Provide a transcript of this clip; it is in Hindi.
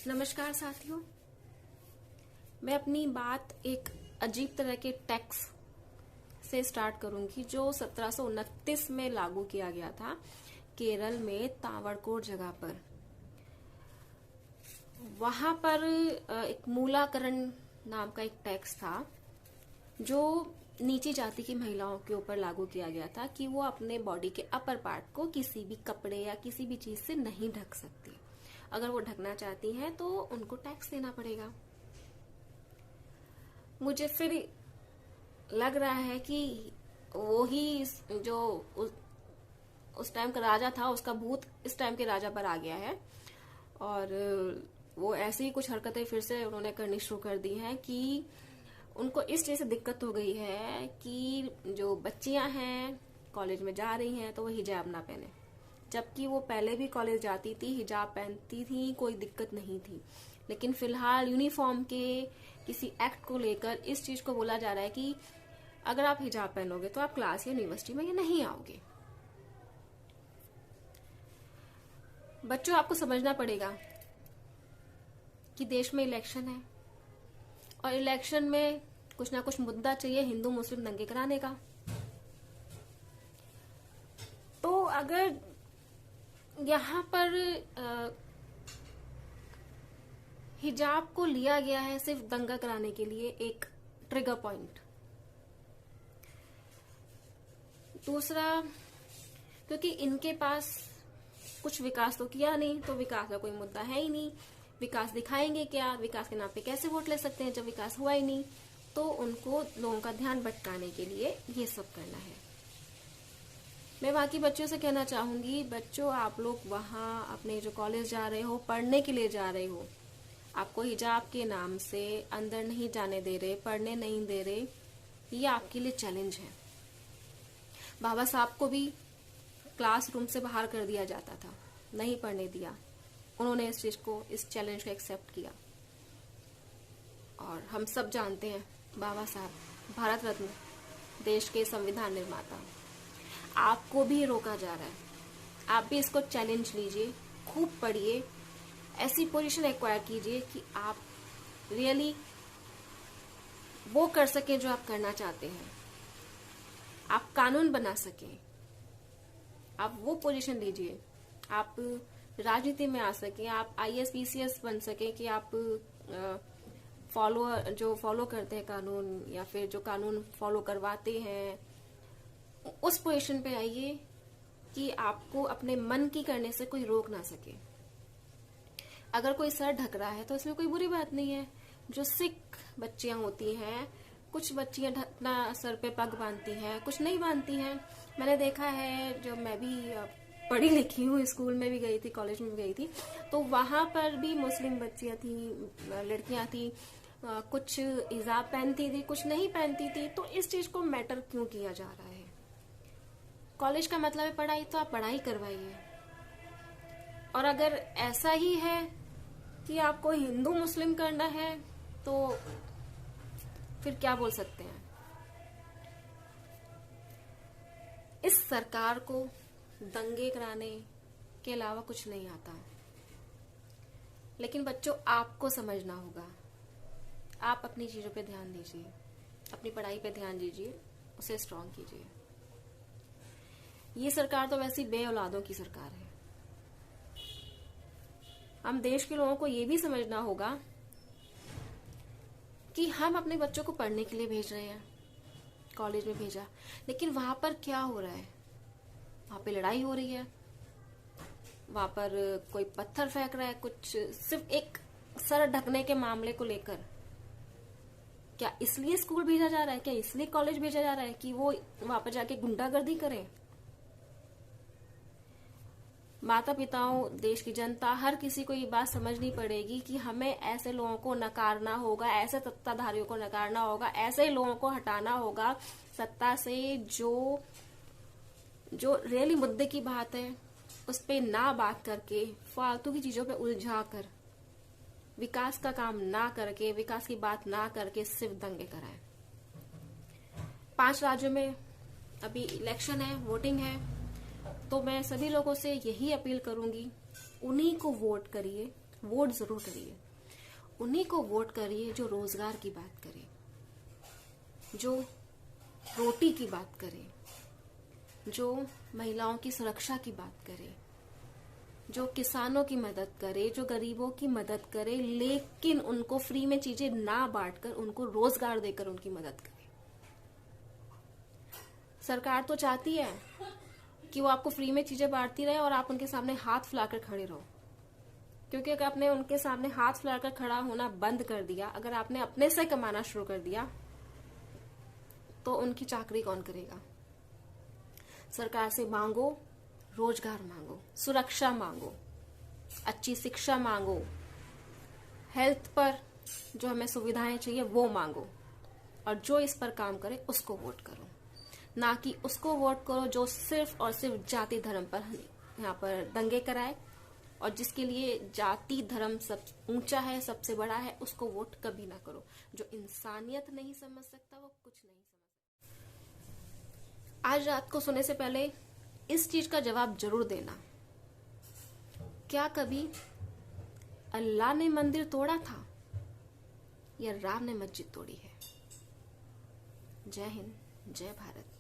नमस्कार साथियों, मैं अपनी बात एक अजीब तरह के टैक्स से स्टार्ट करूंगी जो 1729 में लागू किया गया था केरल में तावड़कोट जगह पर। वहां पर एक मूलाकरण नाम का एक टैक्स था जो नीची जाति की महिलाओं के ऊपर लागू किया गया था कि वो अपने बॉडी के अपर पार्ट को किसी भी कपड़े या किसी भी चीज से नहीं ढक सकती। अगर वो ढकना चाहती हैं तो उनको टैक्स देना पड़ेगा। मुझे फिर लग रहा है कि वो ही जो उस टाइम का राजा था उसका भूत इस टाइम के राजा पर आ गया है और वो ऐसी ही कुछ हरकतें फिर से उन्होंने करनी शुरू कर दी हैं कि उनको इस चीज से दिक्कत हो गई है कि जो बच्चियां हैं कॉलेज में जा रही हैं तो वो हिजाब ना पहने, जबकि वो पहले भी कॉलेज जाती थी, हिजाब पहनती थी, कोई दिक्कत नहीं थी। लेकिन फिलहाल यूनिफॉर्म के किसी एक्ट को लेकर इस चीज को बोला जा रहा है कि अगर आप हिजाब पहनोगे तो आप क्लास या यूनिवर्सिटी में नहीं आओगे। बच्चों, आपको समझना पड़ेगा कि देश में इलेक्शन है और इलेक्शन में कुछ ना कुछ मुद्दा चाहिए हिंदू मुस्लिम दंगे कराने का। तो अगर यहाँ पर हिजाब को लिया गया है सिर्फ दंगा कराने के लिए, एक ट्रिगर पॉइंट। दूसरा, क्योंकि इनके पास कुछ विकास तो किया नहीं, तो विकास का कोई मुद्दा है ही नहीं। विकास दिखाएंगे क्या? विकास के नाम पे कैसे वोट ले सकते हैं जब विकास हुआ ही नहीं? तो उनको लोगों का ध्यान भटकाने के लिए ये सब करना है। मैं वहां की बच्चों से कहना चाहूंगी, बच्चों आप लोग वहां अपने जो कॉलेज जा रहे हो, पढ़ने के लिए जा रहे हो, आपको हिजाब के नाम से अंदर नहीं जाने दे रहे, पढ़ने नहीं दे रहे, ये आपके लिए चैलेंज है। बाबा साहब को भी क्लासरूम से बाहर कर दिया जाता था, नहीं पढ़ने दिया। उन्होंने इस चीज को, इस चैलेंज को एक्सेप्ट किया। और हम सब जानते हैं बाबा साहब भारत रत्न, देश के संविधान निर्माता। आपको भी रोका जा रहा है, आप भी इसको चैलेंज लीजिए, खूब पढ़िए, ऐसी पोजीशन एक्वायर कीजिए कि आप रियली वो कर सकें जो आप करना चाहते हैं। आप कानून बना सकें, आप वो पोजीशन लीजिए, आप राजनीति में आ सकें, आप आईएएस पीसीएस बन सकें कि आप फॉलो करते हैं कानून या फिर जो कानून फॉलो करवाते हैं, उस पोजीशन पे आइए कि आपको अपने मन की करने से कोई रोक ना सके। अगर कोई सर ढक रहा है तो इसमें कोई बुरी बात नहीं है। जो सिख बच्चियां होती हैं, कुछ बच्चियां ढकना सर पे पग बांधती हैं, कुछ नहीं बांधती हैं। मैंने देखा है, जब मैं भी पढ़ी लिखी हूँ, स्कूल में भी गई थी, कॉलेज में भी गई थी, तो वहां पर भी मुस्लिम बच्चियां थी, लड़कियां थी, कुछ हिजाब पहनती थी, कुछ नहीं पहनती थी। तो इस चीज को मैटर क्यों किया जा रहा है? कॉलेज का मतलब है पढ़ाई, तो आप पढ़ाई करवाइए। और अगर ऐसा ही है कि आपको हिंदू मुस्लिम करना है तो फिर क्या बोल सकते हैं? इस सरकार को दंगे कराने के अलावा कुछ नहीं आता। लेकिन बच्चों, आपको समझना होगा। आप अपनी चीजों पे ध्यान दीजिए, अपनी पढ़ाई पे ध्यान दीजिए, उसे स्ट्रांग कीजिए। ये सरकार तो वैसी बे औलादों की सरकार है। हम देश के लोगों को ये भी समझना होगा कि हम अपने बच्चों को पढ़ने के लिए भेज रहे हैं, कॉलेज में भेजा, लेकिन वहां पर क्या हो रहा है? वहां पे लड़ाई हो रही है, वहां पर कोई पत्थर फेंक रहा है, कुछ सिर्फ एक सर ढकने के मामले को लेकर। क्या इसलिए स्कूल भेजा जा रहा है? क्या इसलिए कॉलेज भेजा जा रहा है कि वो वहां पर जाके गुंडागर्दी करें? माता पिताओं, देश की जनता, हर किसी को ये बात समझनी पड़ेगी कि हमें ऐसे लोगों को नकारना होगा, ऐसे सत्ताधारियों को नकारना होगा, ऐसे लोगों को हटाना होगा सत्ता से जो रियली मुद्दे की बात है उस पे ना बात करके, फालतू की चीजों पे उलझा कर, विकास का काम ना करके, विकास की बात ना करके सिर्फ दंगे कराएं। 5 राज्यों में अभी इलेक्शन है, वोटिंग है, तो मैं सभी लोगों से यही अपील करूंगी, उन्हीं को वोट करिए वोट जरूर करिए, उन्हीं को वोट करिए जो रोजगार की बात करे, जो रोटी की बात करे, जो महिलाओं की सुरक्षा की बात करे, जो किसानों की मदद करे, जो गरीबों की मदद करे, लेकिन उनको फ्री में चीजें ना बांटकर उनको रोजगार देकर उनकी मदद करे। सरकार तो चाहती है कि वो आपको फ्री में चीजें बांटती रहे और आप उनके सामने हाथ फैलाकर खड़े रहो, क्योंकि अगर आपने उनके सामने हाथ फैलाकर खड़ा होना बंद कर दिया, अगर आपने अपने से कमाना शुरू कर दिया, तो उनकी चाकरी कौन करेगा। सरकार से मांगो, रोजगार मांगो, सुरक्षा मांगो, अच्छी शिक्षा मांगो, हेल्थ पर जो हमें सुविधाएं चाहिए वो मांगो, और जो इस पर काम करे उसको वोट करो, ना कि उसको वोट करो जो सिर्फ और सिर्फ जाति धर्म पर यहाँ पर दंगे कराए, और जिसके लिए जाति धर्म सब ऊंचा है, सबसे बड़ा है, उसको वोट कभी ना करो। जो इंसानियत नहीं समझ सकता वो कुछ नहीं समझ सकता। आज रात को सोने से पहले इस चीज का जवाब जरूर देना, क्या कभी अल्लाह ने मंदिर तोड़ा था या राम ने मस्जिद तोड़ी है। जय हिंद, जय भारत।